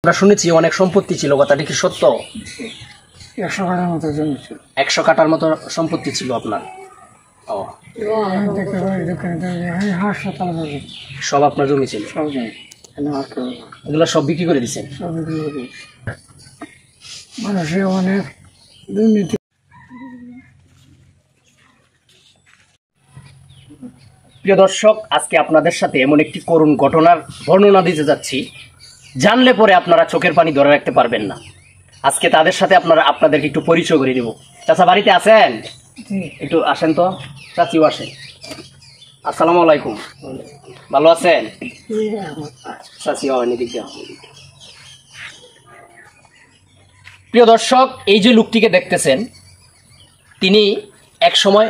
আমরা শুনেছি অনেক সম্পত্তি ছিল, কথাটি কি সত্য? 100 কাঠার মতো জমি ছিল। 100 কাঠার মতো সম্পত্তি ছিল আপনার? ও, আমি দেখতে পারি দোকানে হাসপাতাল সব আপনার জমি ছিল? সব জমি এগুলো সব বিক্রি করে দিচ্ছেন? সব বিক্রি করে মানুষের অনেক দুর্নীতি। প্রিয় দর্শক, আজকে আপনাদের সাথে এমন একটি করুণ ঘটনার বর্ণনা দিতে যাচ্ছি, জানলে পরে আপনারা চোখের পানি ধরে রাখতে পারবেন না। আজকে তাদের সাথে আপনাদেরকে একটু পরিচয় করে দেব। চাচা বাড়িতে আছেন? একটু আসেন তো, চাচিও আসেন। আসসালামু আলাইকুম, ভালো আছেন? চাচিও এদিক দিয়ে। প্রিয় দর্শক, এই যে লোকটিকে দেখতেছেন, তিনি এক সময়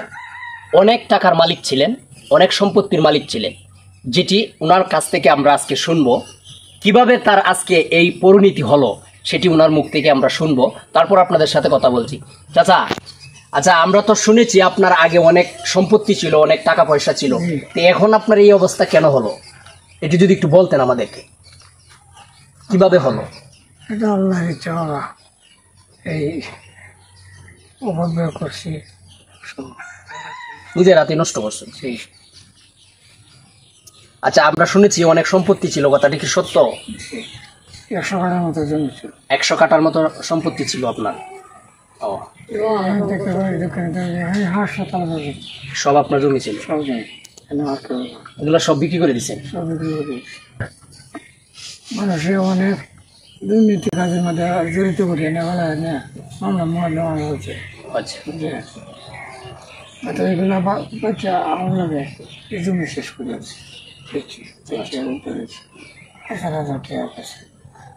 অনেক টাকার মালিক ছিলেন, অনেক সম্পত্তির মালিক ছিলেন, যেটি ওনার কাছ থেকে আমরা আজকে শুনবো কিভাবে তার আজকে এই পরিণতি হলো, সেটি ওনার মুখ থেকে আমরা শুনবো। তারপর আপনাদের সাথে কথা বলছি। চাচা, আচ্ছা, আমরা তো শুনেছি আপনার আগে অনেক সম্পত্তি ছিল, অনেক টাকা পয়সা ছিল, তো এখন আপনার এই অবস্থা কেন হলো, এটি যদি একটু বলতেন আমাদেরকে, কিভাবে হলো? এটা আল্লাহর ইচ্ছা বাবা, এই অপব্যয় করছি, নিজের হাতে নষ্ট করছেন। আচ্ছা, আমরা শুনেছি অনেক সম্পত্তি ছিল, কথাটি কি সত্য? 100 কাঠার মতো জমি ছিল। 100 কাঠার মতো সম্পত্তি ছিল আপনার? ও, আমি দেখতে পারি দোকানে হাসপাতাল সব আপনার জমি ছিল? সব জমি এগুলো সব বিক্রি করে দিচ্ছেন? সব বিক্রি করে মানুষের অনেক দুর্নীতি কাজের মধ্যে জড়িত করি না, বলা হয় না, মামলা নেওয়া হয়েছে। আচ্ছা, এগুলো বাচ্চা আমার লাগে এই জমি শেষ করে আছে।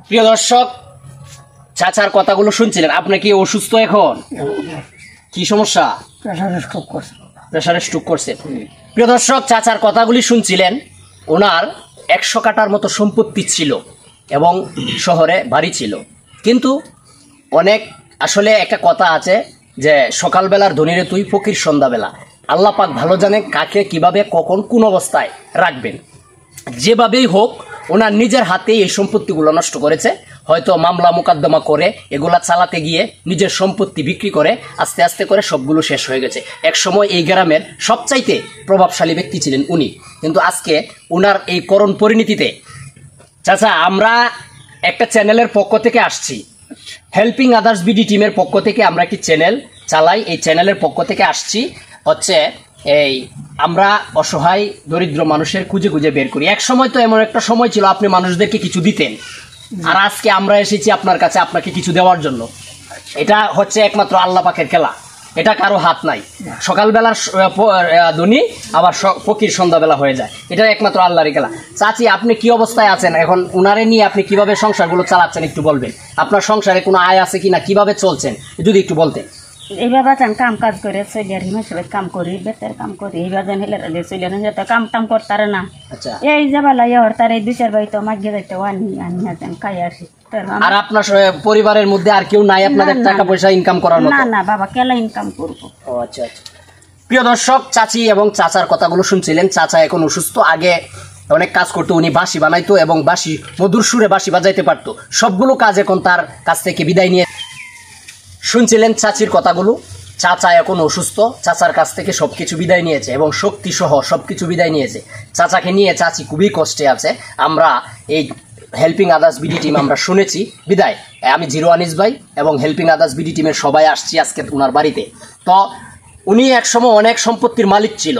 প্রিয় দর্শক, চাচার কথাগুলো শুনছিলেন। আপনি কি অসুস্থ এখন? কি সমস্যা? প্রেসারে স্ট্রোক করছে। প্রিয় দর্শক, চাচার কথাগুলি শুনছিলেন। ওনার 100 কাঠার মতো সম্পত্তি ছিল এবং শহরে বাড়ি ছিল, কিন্তু অনেক, আসলে একটা কথা আছে যে সকালবেলার ধনীরে তুই ফকির সন্ধ্যাবেলা। আল্লাহ পাক ভালো জানে কাকে কিভাবে কখন কোন অবস্থায় রাখবেন। যেভাবেই হোক ওনার নিজের হাতেই এই সম্পত্তিগুলো নষ্ট করেছে। হয়তো মামলা মোকদ্দমা করে এগুলা চালাতে গিয়ে নিজের সম্পত্তি বিক্রি করে আস্তে আস্তে করে সবগুলো শেষ হয়ে গেছে। এক সময় এই গ্রামের সবচাইতে প্রভাবশালী ব্যক্তি ছিলেন উনি, কিন্তু আজকে ওনার এই করুণ পরিণতিতে, চাচা, আমরা একটা চ্যানেলের পক্ষ থেকে আসছি, হেল্পিং আদার্স বিডি টিমের পক্ষ থেকে আমরা একটি চ্যানেল চালাই। এই চ্যানেলের পক্ষ থেকে আসছি হচ্ছে এই আমরা অসহায় দরিদ্র মানুষের খুঁজে খুঁজে বের করি। এক সময় তো এমন একটা সময় ছিল আপনি মানুষদেরকে কিছু দিতেন, আর আজকে আমরা এসেছি আপনার কাছে আপনাকে কিছু দেওয়ার জন্য। এটা হচ্ছে একমাত্র আল্লাহ পাকের খেলা, এটা কারো হাত নাই। সকালবেলার ধনী আবার ফকির সন্ধ্যাবেলা হয়ে যায়, এটা একমাত্র আল্লাহরই খেলা। চাচি, আপনি কি অবস্থায় আছেন এখন? উনারে নিয়ে আপনি কিভাবে সংসারগুলো চালাচ্ছেন একটু বলবেন? আপনার সংসারে কোনো আয় আছে কিনা, কিভাবে চলছেন যদি একটু বলতেন। এইভাবে কাম কাজ করে চলিয়ার হিমাচলের কাম করি, বেতের কাম করি, এইভাবে হেলে চলিয়ার কাম টাম করতারে না। আচ্ছা, এই যাবালা ইহর তার এই 2-4 বাড়ি তো মাগিয়ে যাইতে আনি আছেন খাই আসি। আর আপনার পরিবারের মধ্যে আর কেউ নাই আপনাদের টাকা পয়সা ইনকাম করার মতো? না না বাবা, কেলা ইনকাম করবো। ও আচ্ছা আচ্ছা। প্রিয় দর্শক, চাচি এবং চাচার কথাগুলো শুনছিলেন। চাচা এখন অসুস্থ, আগে অনেক কাজ করতো, উনি বাঁশি বানাইতো এবং বাঁশি মধুর সুরে বাঁশি বাজাইতে পারতো। সবগুলো কাজ এখন তার কাছ থেকে বিদায় নিয়ে শুনছিলেন চাচির কথাগুলো। চাচা এখন অসুস্থ, চাচার কাছ থেকে সবকিছু বিদায় নিয়েছে এবং শক্তি সহ সবকিছু বিদায় নিয়েছে। চাচাকে নিয়ে চাচি খুবই কষ্টে আছে। আমরা এই হেল্পিং আদার্স বিডি টিম আমরা শুনেছি বিদায়, আমি জিরো আনিস ভাই এবং হেল্পিং আদার্স বিডি টিমের সবাই আসছি আজকে ওনার বাড়িতে। তো উনি একসময় অনেক সম্পত্তির মালিক ছিল।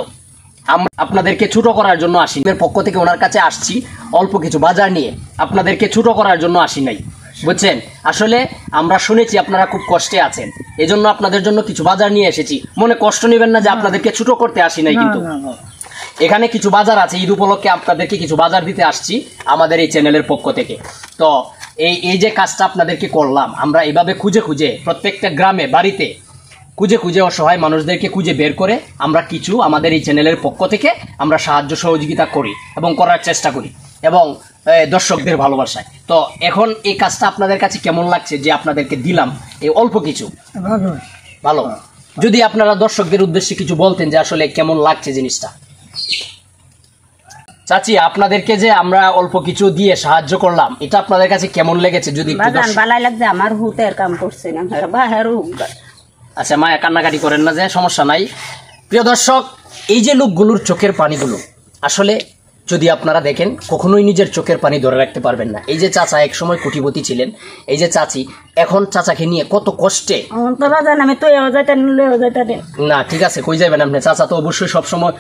আমরা আপনাদেরকে ছোট করার জন্য আসি, পক্ষ থেকে ওনার কাছে আসছি অল্প কিছু বাজার নিয়ে, আপনাদেরকে ছোট করার জন্য আসি নাই, বুঝছেন? আসলে আমরা শুনেছি আপনারা খুব কষ্টে আছেন, এজন্য আপনাদের জন্য কিছু বাজার নিয়ে এসেছি। মনে কষ্ট নেবেন না যে আপনাদেরকে ছোট করতে আসি নাই, কিন্তু এখানে কিছু বাজার আছে। ঈদ উপলক্ষে আপনাদেরকে কিছু বাজার দিতে আসছি আমাদের এই চ্যানেলের পক্ষ থেকে। তো এই যে কাজটা আপনাদেরকে করলাম, আমরা এভাবে খুঁজে খুঁজে প্রত্যেকটা গ্রামে বাড়িতে খুঁজে খুঁজে অসহায় মানুষদেরকে খুঁজে বের করে আমরা কিছু আমাদের এই চ্যানেলের পক্ষ থেকে আমরা সাহায্য সহযোগিতা করি এবং করার চেষ্টা করি এবং দর্শকদের ভালোবাসায়। তো এখন এই কাজটা আপনাদের কাছে কেমন লাগছে যে আপনাদেরকে দিলাম এই অল্প কিছু? ভালো। যদি আপনারা দর্শকদের উদ্দেশ্যে কিছু বলতেন যে আসলে কেমন লাগছে জিনিসটা। চাচি, আপনাদেরকে যে আমরা অল্প কিছু দিয়ে সাহায্য করলাম, এটা আপনাদের কাছে কেমন লেগেছে যদি একটু বাজান বালাই লাগছে, আমার হুতের কাম করছে না বাহের আচ্ছা মায়া কান্নাকাটি করেন না, যে সমস্যা নাই। প্রিয় দর্শক, এই যে লোকগুলোর চোখের পানিগুলো আসলে যদি আপনারা দেখেন কখনোই নিজের চোখের পানি ধরে রাখতে পারবেন না। এই যে চাচা এক সময় কোটিপতি ছিলেন, এই যে চাচি এখন চাচাকে নিয়ে কত কষ্টে। তো বাজান আমি তো যাইতেন যাইতেন না ঠিক আছে, কই যাবেন আপনি? চাচা তো অবশ্যই সবসময়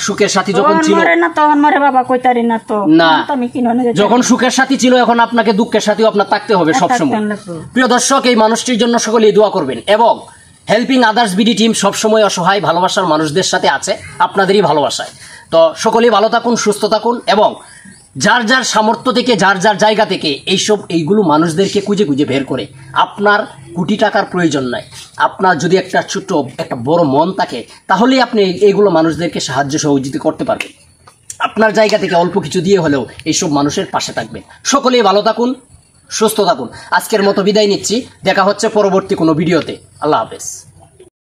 সুখের সাথী যখন ছিল না তখন মরে বাবা কইতারি না তো না, আমি কিনে যখন সুখের সাথী ছিল এখন আপনাকে দুঃখের সাথীও আপনার থাকতে হবে সবসময়। প্রিয় দর্শক, এই মানুষটির জন্য সকলেই দোয়া করবেন এবং হেল্পিং আদার্স বিডি টিম সবসময় অসহায় ভালোবাসার মানুষদের সাথে আছে, আপনাদেরই ভালোবাসায়। তো সকলেই ভালো থাকুন, সুস্থ থাকুন এবং যার যার সামর্থ্য থেকে যার যার জায়গা থেকে এইগুলো মানুষদেরকে খুঁজে খুঁজে বের করে, আপনার কোটি টাকার প্রয়োজন নাই, আপনার যদি একটা ছোট্ট একটা বড় মন থাকে তাহলেই আপনি এইগুলো মানুষদেরকে সাহায্য সহযোগিতা করতে পারবেন। আপনার জায়গা থেকে অল্প কিছু দিয়ে হলেও এইসব মানুষের পাশে থাকবেন। সকলেই ভালো থাকুন, সুস্থ থাকুন। আজকের মতো বিদায় নিচ্ছি, দেখা হচ্ছে পরবর্তী কোনো ভিডিওতে। আল্লাহ হাফেজ।